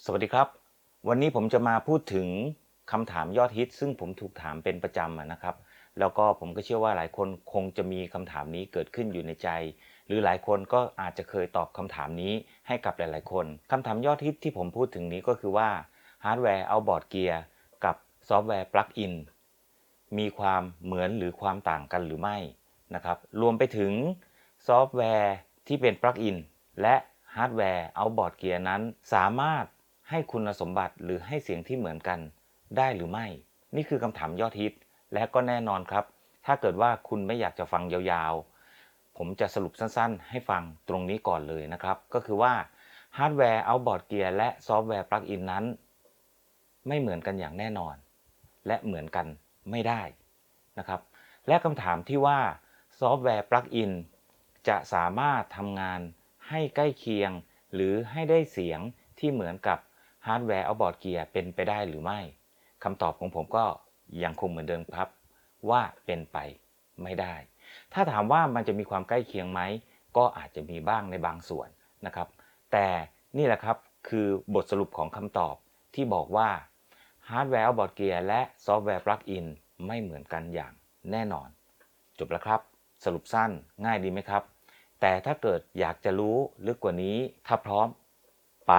สวัสดีครับวันนี้ผมจะมาพูดถึงคำถามยอดฮิตซึ่งผมถูกถามเป็นประจำนะครับแล้วก็ผมก็เชื่อว่าหลายคนคงจะมีคำถามนี้เกิดขึ้นอยู่ในใจหรือหลายคนก็อาจจะเคยตอบคำถามนี้ให้กับหลายๆคนคำถามยอดฮิตที่ผมพูดถึงนี้ก็คือว่าฮาร์ดแวร์เอาบอร์ดเกียร์กับซอฟต์แวร์ปลั๊กอินมีความเหมือนหรือความต่างกันหรือไม่นะครับรวมไปถึงซอฟต์แวร์ที่เป็นปลั๊กอินและฮาร์ดแวร์เอาบอร์ดเกียร์นั้นสามารถให้คุณสมบัติหรือให้เสียงที่เหมือนกันได้หรือไม่นี่คือคำถามยอดฮิตและก็แน่นอนครับถ้าเกิดว่าคุณไม่อยากจะฟังยาวๆผมจะสรุปสั้นๆให้ฟังตรงนี้ก่อนเลยนะครับก็คือว่าฮาร์ดแวร์เอาบอร์ดเกียร์และซอฟต์แวร์ปลั๊กอินนั้นไม่เหมือนกันอย่างแน่นอนและเหมือนกันไม่ได้นะครับและคำถามที่ว่าซอฟต์แวร์ปลั๊กอินจะสามารถทำงานให้ใกล้เคียงหรือให้ได้เสียงที่เหมือนกับฮาร์ดแวร์เอาบอร์ดเกียร์เป็นไปได้หรือไม่คำตอบของผมก็ยังคงเหมือนเดิมครับว่าเป็นไปไม่ได้ถ้าถามว่ามันจะมีความใกล้เคียงไหมก็อาจจะมีบ้างในบางส่วนนะครับแต่นี่แหละครับคือบทสรุปของคำตอบที่บอกว่าฮาร์ดแวร์เอาบอร์ดเกียร์และซอฟต์แวร์ปลั๊กอินไม่เหมือนกันอย่างแน่นอนจบแล้วครับสรุปสั้นง่ายดีไหมครับแต่ถ้าเกิดอยากจะรู้ลึกกว่านี้ถ้าพร้อมไป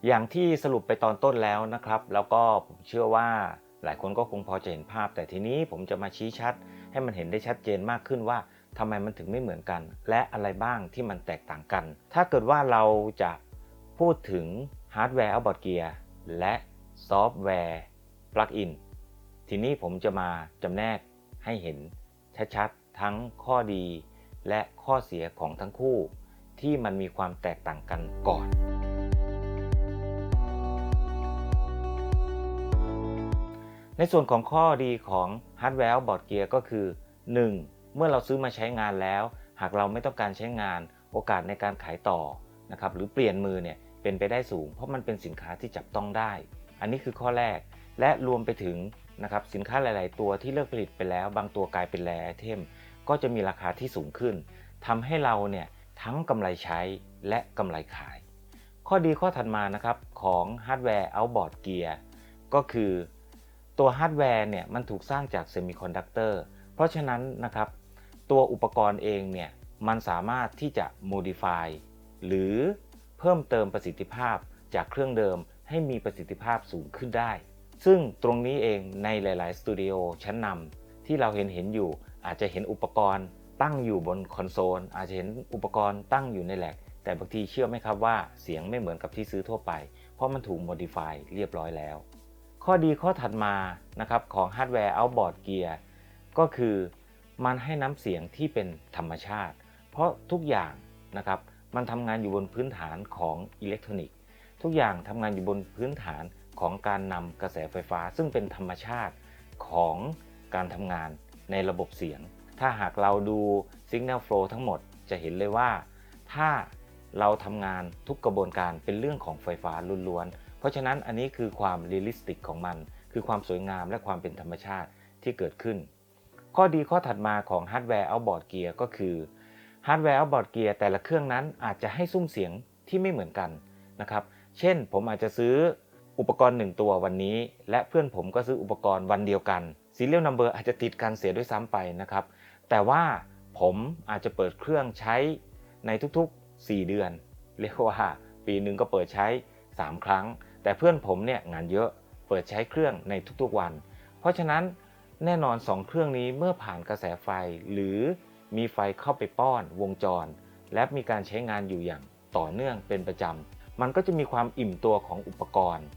อย่างที่สรุปไปตอนต้นแล้วนะครับแล้วก็ผมเชื่อว่าหลายคนก็คงพอจะเห็นภาพแต่ทีนี้ผมจะมาชี้ชัดให้มันเห็นได้ชัดเจนมากขึ้นว่าทำไมมันถึงไม่เหมือนกันและอะไรบ้างที่มันแตกต่างกันถ้าเกิดว่าเราจะพูดถึงฮาร์ดแวร์เอาบอร์ดเกียร์และซอฟต์แวร์ปลั๊กอินทีนี้ผมจะมาจำแนกให้เห็นชัดๆทั้งข้อดีและข้อเสียของทั้งคู่ที่มันมีความแตกต่างกันก่อนในส่วนของข้อดีของฮาร์ดแวร์บอร์ดเกียร์ก็คือ 1. เมื่อเราซื้อมาใช้งานแล้วหากเราไม่ต้องการใช้งานโอกาสในการขายต่อนะครับหรือเปลี่ยนมือเนี่ยเป็นไปได้สูงเพราะมันเป็นสินค้าที่จับต้องได้อันนี้คือข้อแรกและรวมไปถึงนะครับสินค้าหลายๆตัวที่เลิกผลิตไปแล้วบางตัวกลายเป็นแรร์ไอเทมก็จะมีราคาที่สูงขึ้นทำให้เราเนี่ยทั้งกำไรใช้และกำไรขายข้อดีข้อถัดมานะครับของฮาร์ดแวร์เอาบอร์ดเกียร์ก็คือตัวฮาร์ดแวร์เนี่ยมันถูกสร้างจากเซมิคอนดักเตอร์เพราะฉะนั้นนะครับตัวอุปกรณ์เองเนี่ยมันสามารถที่จะ modify หรือเพิ่มเติมประสิทธิภาพจากเครื่องเดิมให้มีประสิทธิภาพสูงขึ้นได้ซึ่งตรงนี้เองในหลายๆสตูดิโอชั้นนำที่เราเห็นอยู่อาจจะเห็นอุปกรณ์ตั้งอยู่บนคอนโซลอาจจะเห็นอุปกรณ์ตั้งอยู่ในแล็กแต่บางทีเชื่อไหมครับว่าเสียงไม่เหมือนกับที่ซื้อทั่วไปเพราะมันถูก modify เรียบร้อยแล้วข้อดีข้อถัดมานะครับของฮาร์ดแวร์เอาบอร์ดเกียร์ก็คือมันให้น้ำเสียงที่เป็นธรรมชาติเพราะทุกอย่างนะครับมันทำงานอยู่บนพื้นฐานของอิเล็กทรอนิกส์ทุกอย่างทำงานอยู่บนพื้นฐานของการนำกระแสไฟฟ้าซึ่งเป็นธรรมชาติของการทำงานในระบบเสียงถ้าหากเราดู Signal Flow ทั้งหมดจะเห็นเลยว่าถ้าเราทำงานทุกกระบวนการเป็นเรื่องของไฟฟ้าล้วนๆเพราะฉะนั้นอันนี้คือความเรียลลิสติกของมันคือความสวยงามและความเป็นธรรมชาติที่เกิดขึ้นข้อดีข้อถัดมาของฮาร์ดแวร์เอาบอร์ดเกียร์ก็คือฮาร์ดแวร์เอาบอร์ดเกียร์แต่ละเครื่องนั้นอาจจะให้ซุ้มเสียงที่ไม่เหมือนกันนะครับเช่นผมอาจจะซื้ออุปกรณ์1ตัววันนี้และเพื่อนผมก็ซื้ออุปกรณ์วันเดียวกัน Serial Number อาจจะติดกันเสียด้วยซ้ำไปนะครับแต่ว่าผมอาจจะเปิดเครื่องใช้ในทุกๆ4เดือนเรียกว่าปีหนึ่งก็เปิดใช้3ครั้งแต่เพื่อนผมเนี่ยงานเยอะเปิดใช้เครื่องในทุกๆวันเพราะฉะนั้นแน่นอน2เครื่องนี้เมื่อผ่านกระแสไฟหรือมีไฟเข้าไปป้อนวงจรและมีการใช้งานอยู่อย่างต่อเนื่องเป็นประจำมันก็จะมีความอิ่มตัวของอุปกรณ์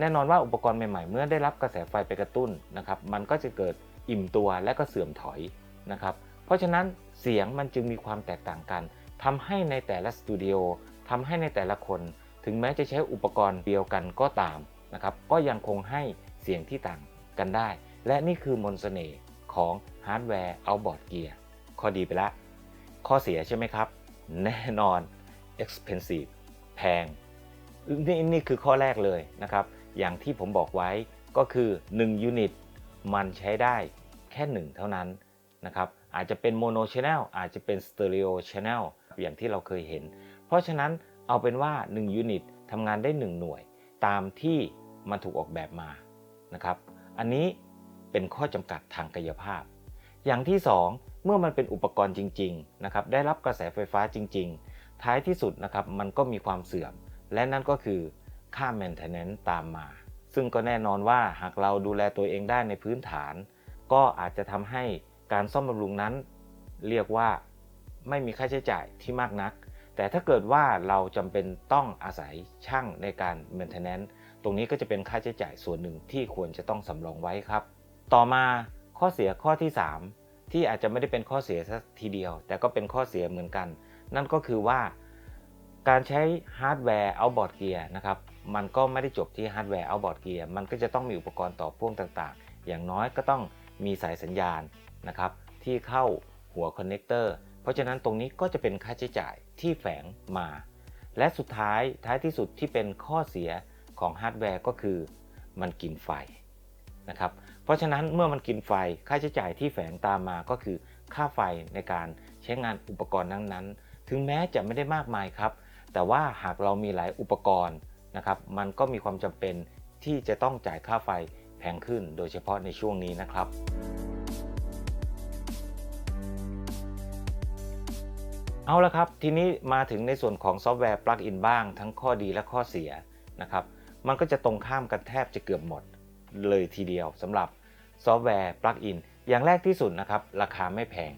แน่นอนว่าอุปกรณ์ใหม่ๆเมื่อได้รับกระแสไฟไปกระตุ้นนะครับมันก็จะเกิดอิ่มตัวและก็เสื่อมถอยนะครับเพราะฉะนั้นเสียงมันจึงมีความแตกต่างกันทำให้ในแต่ละสตูดิโอทำให้ในแต่ละคนถึงแม้จะใช้อุปกรณ์เดียวกันก็ตามนะครับก็ยังคงให้เสียงที่ต่างกันได้และนี่คือมนต์เสน่ห์ของฮาร์ดแวร์เอาบอร์ดเกียร์ข้อดีไปละข้อเสียใช่ไหมครับแน่นอน expensive แพงนี่คือข้อแรกเลยนะครับอย่างที่ผมบอกไว้ก็คือ1ยูนิตมันใช้ได้แค่1เท่านั้นนะครับ อาจจะเป็น Mono Channel อาจจะเป็น Stereo Channel อย่างที่เราเคยเห็นเพราะฉะนั้นเอาเป็นว่า1ยูนิตทำงานได้1หน่วยตามที่มันถูกออกแบบมานะครับอันนี้เป็นข้อจำกัดทางกายภาพอย่างที่2เมื่อมันเป็นอุปกรณ์จริงๆนะครับได้รับกระแสไฟฟ้าจริงๆท้ายที่สุดนะครับมันก็มีความเสื่อมและนั่นก็คือค่า maintenance ตามมาซึ่งก็แน่นอนว่าหากเราดูแลตัวเองได้ในพื้นฐานก็อาจจะทำให้การซ่อมบำรุงนั้นเรียกว่าไม่มีค่าใช้จ่ายที่มากนักแต่ถ้าเกิดว่าเราจำเป็นต้องอาศัยช่างในการ maintenance ตรงนี้ก็จะเป็นค่าใช้จ่ายส่วนหนึ่งที่ควรจะต้องสำรองไว้ครับต่อมาข้อเสียข้อที่3ที่อาจจะไม่ได้เป็นข้อเสียสักทีเดียวแต่ก็เป็นข้อเสียเหมือนกันนั่นก็คือว่าการใช้ฮาร์ดแวร์ outboard gear นะครับมันก็ไม่ได้จบที่ฮาร์ดแวร์ outboard gear มันก็จะต้องมีอุปกรณ์ต่อพ่วงต่างๆอย่างน้อยก็ต้องมีสายสัญญาณนะครับที่เข้าหัวคอนเนคเตอร์เพราะฉะนั้นตรงนี้ก็จะเป็นค่าใช้จ่ายที่แฝงมาและสุดท้ายที่สุดที่เป็นข้อเสียของฮาร์ดแวร์ก็คือมันกินไฟนะครับเพราะฉะนั้นเมื่อมันกินไฟค่าใช้จ่ายที่แฝงตามมาก็คือค่าไฟในการใช้งานอุปกรณ์นั้นๆถึงแม้จะไม่ได้มากมายครับแต่ว่าหากเรามีหลายอุปกรณ์นะครับมันก็มีความจำเป็นที่จะต้องจ่ายค่าไฟแพงขึ้นโดยเฉพาะในช่วงนี้นะครับเอาละครับทีนี้มาถึงในส่วนของซอฟต์แวร์ปลั๊กอินบ้างทั้งข้อดีและข้อเสียนะครับมันก็จะตรงข้ามกันแทบจะเกือบหมดเลยทีเดียวสำหรับซอฟต์แวร์ปลั๊กอินอย่างแรกที่สุดนะครับราคาไม่แพง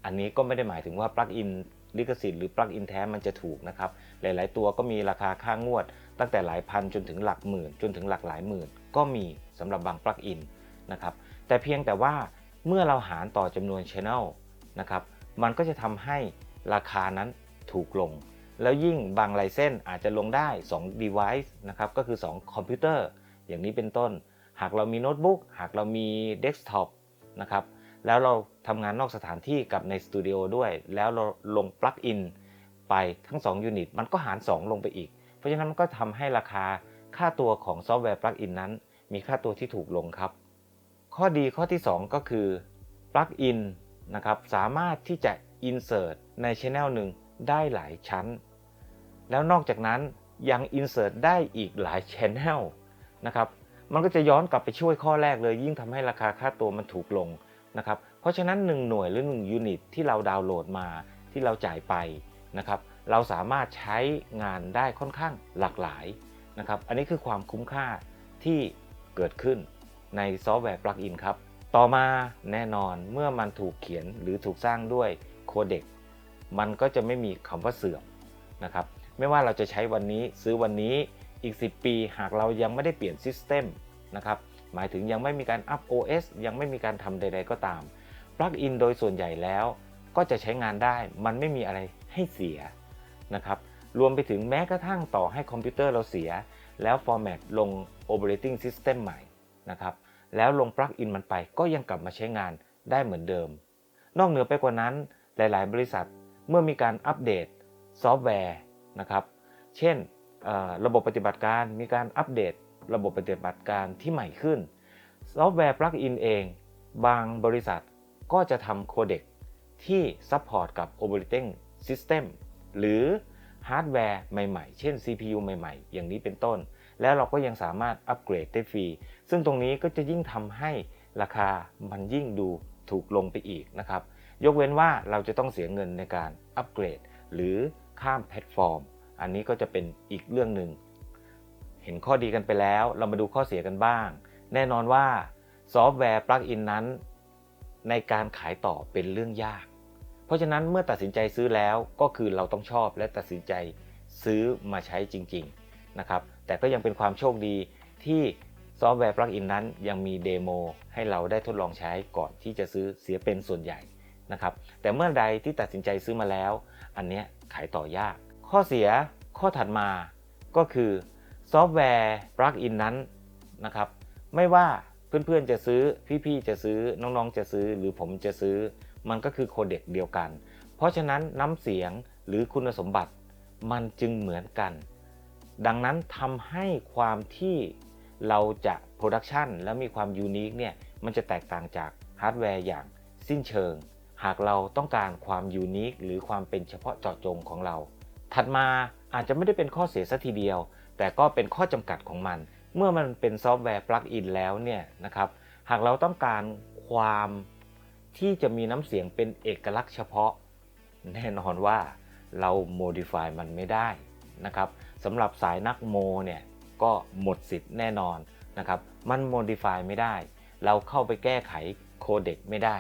อันนี้ก็ไม่ได้หมายถึงว่าปลั๊กอินลิขสิทธิ์หรือปลั๊กอินแท้มันจะถูกนะครับหลายๆตัวก็มีราคาค่างวดตั้งแต่หลายพันจนถึงหลักหมื่นจนถึงหลักหลายหมื่นก็มีสำหรับบางปลั๊กอินนะครับแต่เพียงแต่ว่าเมื่อเราหารต่อจำนวน Channel นะครับมันก็จะทำให้ราคานั้นถูกลงแล้วยิ่งบางไลเซนส์อาจจะลงได้2 device นะครับก็คือ2คอมพิวเตอร์อย่างนี้เป็นต้นหากเรามีโน้ตบุ๊กหากเรามีเดสก์ท็อปนะครับแล้วเราทำงานนอกสถานที่กับในสตูดิโอด้วยแล้วเราลงปลั๊กอินไปทั้ง2ยูนิตมันก็หาร2ลงไปอีกเพราะฉะนั้นมันก็ทำให้ราคาค่าตัวของซอฟต์แวร์ปลั๊กอินนั้นมีค่าตัวที่ถูกลงครับข้อดีข้อที่2ก็คือปลั๊กอินนะครับสามารถที่จะ insert ใน channel หนึ่งได้หลายชั้นแล้วนอกจากนั้นยัง insert ได้อีกหลาย channel นะครับมันก็จะย้อนกลับไปช่วยข้อแรกเลยยิ่งทำให้ราคาค่าตัวมันถูกลงนะครับเพราะฉะนั้น1หน่วยหรือ1ยูนิตที่เราดาวน์โหลดมาที่เราจ่ายไปนะครับเราสามารถใช้งานได้ค่อนข้างหลากหลายนะครับอันนี้คือความคุ้มค่าที่เกิดขึ้นในซอฟต์แวร์ปลั๊กอินครับต่อมาแน่นอนเมื่อมันถูกเขียนหรือถูกสร้างด้วยโคเด็กมันก็จะไม่มีคำว่าเสื่อมนะครับไม่ว่าเราจะใช้วันนี้ซื้อวันนี้อีก10ปีหากเรายังไม่ได้เปลี่ยนซิสเต็มนะครับหมายถึงยังไม่มีการอัพ OS ยังไม่มีการทำใดๆก็ตามปลั๊กอินโดยส่วนใหญ่แล้วก็จะใช้งานได้มันไม่มีอะไรให้เสียนะครับรวมไปถึงแม้กระทั่งต่อให้คอมพิวเตอร์เราเสียแล้วฟอร์แมตลง Operating System ใหม่นะครับแล้วลงปลั๊กอินมันไปก็ยังกลับมาใช้งานได้เหมือนเดิมนอกเหนือไปกว่านั้นหลายๆบริษัทเมื่อมีการอัปเดตซอฟต์แวร์นะครับเช่นระบบปฏิบัติการมีการอัปเดตระบบปฏิบัติการที่ใหม่ขึ้นซอฟต์แวร์ปลั๊กอินเองบางบริษัทก็จะทำโคเด็กที่ซัพพอร์ตกับ Operating System หรือฮาร์ดแวร์ใหม่ๆเช่น CPU ใหม่ๆอย่างนี้เป็นต้นแล้วเราก็ยังสามารถอัปเกรดได้ฟรีซึ่งตรงนี้ก็จะยิ่งทำให้ราคามันยิ่งดูถูกลงไปอีกนะครับยกเว้นว่าเราจะต้องเสียเงินในการอัปเกรดหรือข้ามแพลตฟอร์มอันนี้ก็จะเป็นอีกเรื่องหนึ่งเห็นข้อดีกันไปแล้วเรามาดูข้อเสียกันบ้างแน่นอนว่าซอฟต์แวร์ปลั๊กอินนั้นในการขายต่อเป็นเรื่องยากเพราะฉะนั้นเมื่อตัดสินใจซื้อแล้วก็คือเราต้องชอบและตัดสินใจซื้อมาใช้จริงๆนะครับแต่ก็ยังเป็นความโชคดีที่ซอฟต์แวร์ปลั๊กอินนั้นยังมีเดโมให้เราได้ทดลองใช้ก่อนที่จะซื้อเสียเป็นส่วนใหญ่นะครับแต่เมื่อใดที่ตัดสินใจซื้อมาแล้วอันนี้ขายต่อยากข้อเสียข้อถัดมาก็คือซอฟต์แวร์ปลั๊กอินนั้นนะครับไม่ว่าเพื่อนๆจะซื้อพี่ๆจะซื้อน้องๆจะซื้อหรือผมจะซื้อมันก็คือโคเด็กเดียวกันเพราะฉะนั้นน้ำเสียงหรือคุณสมบัติมันจึงเหมือนกันดังนั้นทำให้ความที่เราจะโปรดักชันแล้วมีความยูนิคเนี่ยมันจะแตกต่างจากฮาร์ดแวร์อย่างสิ้นเชิง หากเราต้องการความยูนิคหรือความเป็นเฉพาะเจาะจงของเราถัดมาอาจจะไม่ได้เป็นข้อเสียซะทีเดียวแต่ก็เป็นข้อจำกัดของมันเมื่อมันเป็นซอฟต์แวร์ปลั๊กอินแล้วเนี่ยนะครับหากเราต้องการความที่จะมีน้ำเสียงเป็นเอกลักษณ์เฉพาะแน่นอนว่าเรา modify มันไม่ได้นะครับสำหรับสายนักโมเนี่ยก็หมดสิทธิ์แน่นอนนะครับมัน modify ไม่ได้เราเข้าไปแก้ไขโคเด็กไม่ได้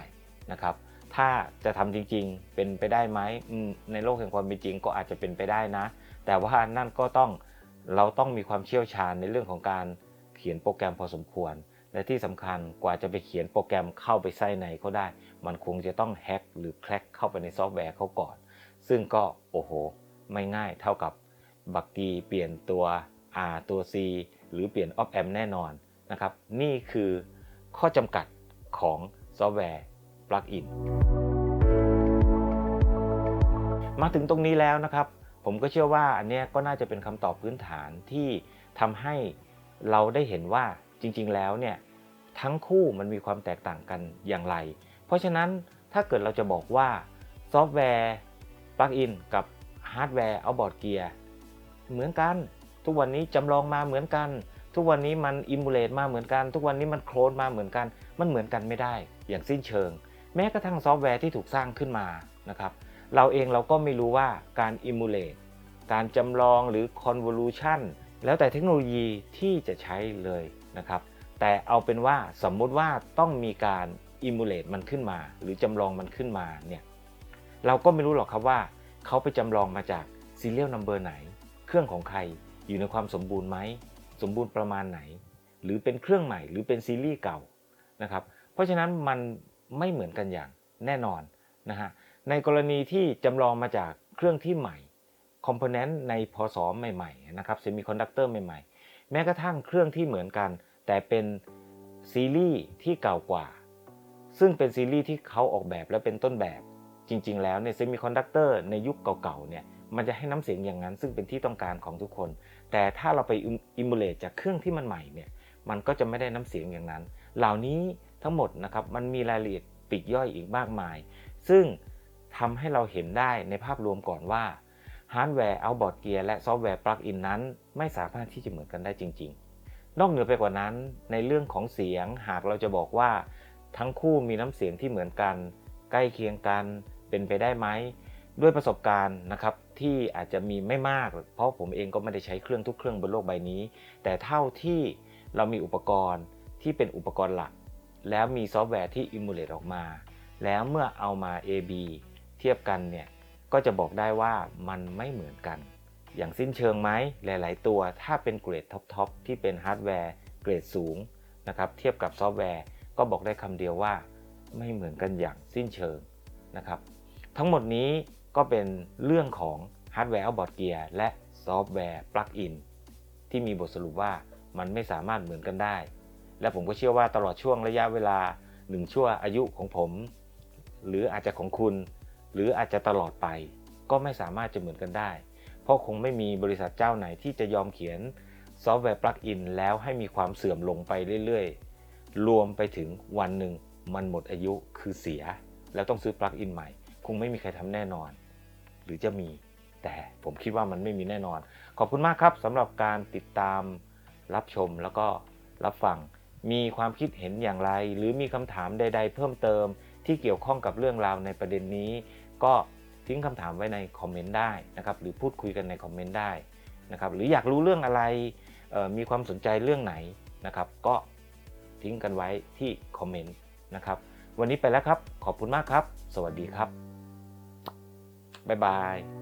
นะครับถ้าจะทำจริงๆเป็นไปได้ไหมในโลกแห่งความเป็นจริงก็อาจจะเป็นไปได้นะแต่ว่านั่นก็เราต้องมีความเชี่ยวชาญในเรื่องของการเขียนโปรแกรมพอสมควรและที่สำคัญกว่าจะไปเขียนโปรแกรมเข้าไปใส่ในเขาได้มันคงจะต้องแฮ็กหรือแคร็กเข้าไปในซอฟต์แวร์เขาก่อนซึ่งก็โอ้โหไม่ง่ายเท่ากับบักกีเปลี่ยนตัว R ตัว C หรือเปลี่ยน op amp แน่นอนนะครับนี่คือข้อจำกัดของซอฟต์แวร์ปลั๊กอินมาถึงตรงนี้แล้วนะครับผมก็เชื่อว่าอันนี้ก็น่าจะเป็นคำตอบพื้นฐานที่ทำให้เราได้เห็นว่าจริงๆแล้วเนี่ยทั้งคู่มันมีความแตกต่างกันอย่างไรเพราะฉะนั้นถ้าเกิดเราจะบอกว่าซอฟต์แวร์ปลั๊กอินกับฮาร์ดแวร์เอาท์บอร์ดเกียร์เหมือนกันทุกวันนี้จำลองมาเหมือนกันทุกวันนี้มันอิมูเลตมาเหมือนกันทุกวันนี้มันโคลนมาเหมือนกันมันเหมือนกันไม่ได้อย่างสิ้นเชิงแม้กระทั่งซอฟต์แวร์ที่ถูกสร้างขึ้นมานะครับเราเองเราก็ไม่รู้ว่าการอิมูเลตการจำลองหรือ convolution แล้วแต่เทคโนโลยีที่จะใช้เลยนะครับแต่เอาเป็นว่าสมมุติว่าต้องมีการอิมูเลตมันขึ้นมาหรือจำลองมันขึ้นมาเนี่ยเราก็ไม่รู้หรอกครับว่าเขาไปจำลองมาจาก serial number ไหนเครื่องของใครอยู่ในความสมบูรณ์ไหมสมบูรณ์ประมาณไหนหรือเป็นเครื่องใหม่หรือเป็นซีรีส์เก่านะครับเพราะฉะนั้นมันไม่เหมือนกันอย่างแน่นอนนะฮะในกรณีที่จำลองมาจากเครื่องที่ใหม่คอมโพเนนต์ในพศใหม่ๆนะครับเซมิคอนดักเตอร์ใหม่ๆแม้กระทั่งเครื่องที่เหมือนกันแต่เป็นซีรีส์ที่เก่ากว่าซึ่งเป็นซีรีส์ที่เขาออกแบบและเป็นต้นแบบจริงๆแล้วเนี่ยเซมิคอนดักเตอร์ในยุคเก่าๆเนี่ยมันจะให้น้ำเสียงอย่างนั้นซึ่งเป็นที่ต้องการของทุกคนแต่ถ้าเราไปอิมูเลตจากเครื่องที่มันใหม่เนี่ยมันก็จะไม่ได้น้ำเสียงอย่างนั้นเหล่านี้ทั้งหมดนะครับมันมีรายละเอียดปลีกย่อยอีกมากมายซึ่งทำให้เราเห็นได้ในภาพรวมก่อนว่าฮาร์ดแวร์เอาท์บอร์ดเกียร์และซอฟต์แวร์ปลั๊กอินนั้นไม่สามารถที่จะเหมือนกันได้จริงๆนอกเหนือไปกว่านั้นในเรื่องของเสียงหากเราจะบอกว่าทั้งคู่มีน้ำเสียงที่เหมือนกันใกล้เคียงกันเป็นไปได้ไหมด้วยประสบการณ์นะครับที่อาจจะมีไม่มากเพราะผมเองก็ไม่ได้ใช้เครื่องทุกเครื่องบนโลกใบนี้แต่เท่าที่เรามีอุปกรณ์ที่เป็นอุปกรณ์หลักแล้วมีซอฟต์แวร์ที่อิมูเลตออกมาแล้วเมื่อเอามา A/B เทียบกันเนี่ยก็จะบอกได้ว่ามันไม่เหมือนกันอย่างสิ้นเชิงไหมหลายๆตัวถ้าเป็นเกรดท็อปที่เป็นฮาร์ดแวร์เกรดสูงนะครับเทียบกับซอฟต์แวร์ก็บอกได้คำเดียวว่าไม่เหมือนกันอย่างสิ้นเชิงนะครับทั้งหมดนี้ก็เป็นเรื่องของฮาร์ดแวร์เอาท์บอร์ดเกียร์และซอฟต์แวร์ปลั๊กอินที่มีบทสรุปว่ามันไม่สามารถเหมือนกันได้และผมก็เชื่อว่าตลอดช่วงระยะเวลา1ชั่วอายุของผมหรืออาจจะของคุณหรืออาจจะตลอดไปก็ไม่สามารถจะเหมือนกันได้เพราะคงไม่มีบริษัทเจ้าไหนที่จะยอมเขียนซอฟต์แวร์ปลั๊กอินแล้วให้มีความเสื่อมลงไปเรื่อยๆรวมไปถึงวันหนึ่งมันหมดอายุคือเสียแล้วต้องซื้อปลั๊กอินใหม่คงไม่มีใครทำแน่นอนหรือจะมีแต่ผมคิดว่ามันไม่มีแน่นอนขอบคุณมากครับสำหรับการติดตามรับชมแล้วก็รับฟังมีความคิดเห็นอย่างไรหรือมีคำถามใดๆเพิ่มเติมที่เกี่ยวข้องกับเรื่องราวในประเด็นนี้ก็ทิ้งคำถามไว้ในคอมเมนต์ได้นะครับหรือพูดคุยกันในคอมเมนต์ได้นะครับหรืออยากรู้เรื่องอะไรมีความสนใจเรื่องไหนนะครับก็ทิ้งกันไว้ที่คอมเมนต์นะครับวันนี้ไปแล้วครับขอบคุณมากครับสวัสดีครับบ๊ายบาย